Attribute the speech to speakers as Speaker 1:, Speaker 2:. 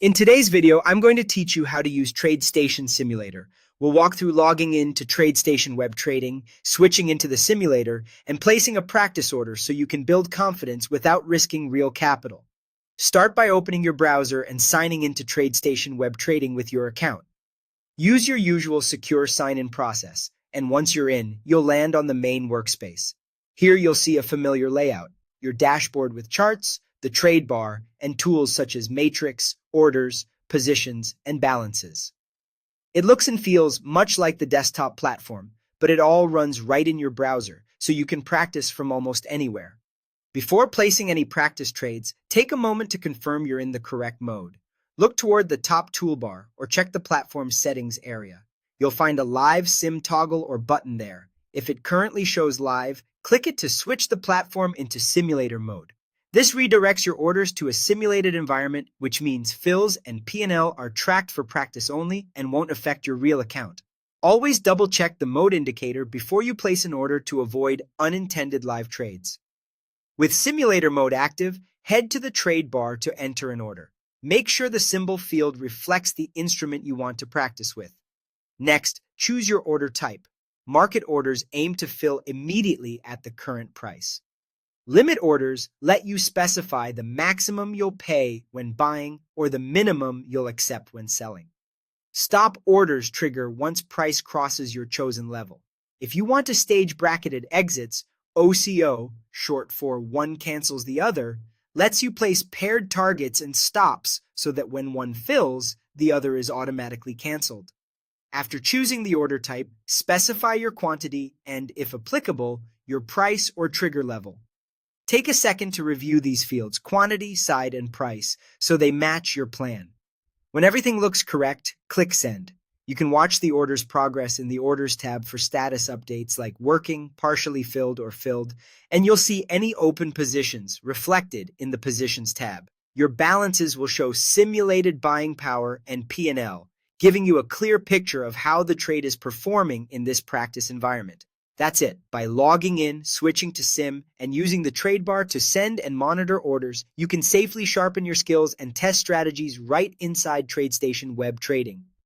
Speaker 1: In today's video, I'm going to teach you how to use TradeStation Simulator. We'll walk through logging in to TradeStation Web Trading, switching into the simulator, and placing a practice order so you can build confidence without risking real capital. Start by opening your browser and signing into TradeStation Web Trading with your account. Use your usual secure sign-in process, and once you're in, you'll land on the main workspace. Here you'll see a familiar layout, your dashboard with charts, the trade bar, and tools such as matrix, orders, positions, and balances. It looks and feels much like the desktop platform, but it all runs right in your browser, so you can practice from almost anywhere. Before placing any practice trades, take a moment to confirm you're in the correct mode. Look toward the top toolbar or check the platform settings area. You'll find a live sim toggle or button there. If it currently shows live, click it to switch the platform into simulator mode. This redirects your orders to a simulated environment, which means fills and P&L are tracked for practice only and won't affect your real account. Always double-check the mode indicator before you place an order to avoid unintended live trades. With simulator mode active, head to the trade bar to enter an order. Make sure the symbol field reflects the instrument you want to practice with. Next, choose your order type. Market orders aim to fill immediately at the current price. Limit orders let you specify the maximum you'll pay when buying or the minimum you'll accept when selling. Stop orders trigger once price crosses your chosen level. If you want to stage bracketed exits, OCO, short for one cancels the other, lets you place paired targets and stops so that when one fills, the other is automatically canceled. After choosing the order type, specify your quantity and, if applicable, your price or trigger level. Take a second to review these fields, quantity, side, and price, so they match your plan. When everything looks correct, click Send. You can watch the order's progress in the Orders tab for status updates like working, partially filled, or filled, and you'll see any open positions reflected in the Positions tab. Your balances will show simulated buying power and P&L, giving you a clear picture of how the trade is performing in this practice environment. That's it. By logging in, switching to Sim, and using the trade bar to send and monitor orders, you can safely sharpen your skills and test strategies right inside TradeStation Web Trading.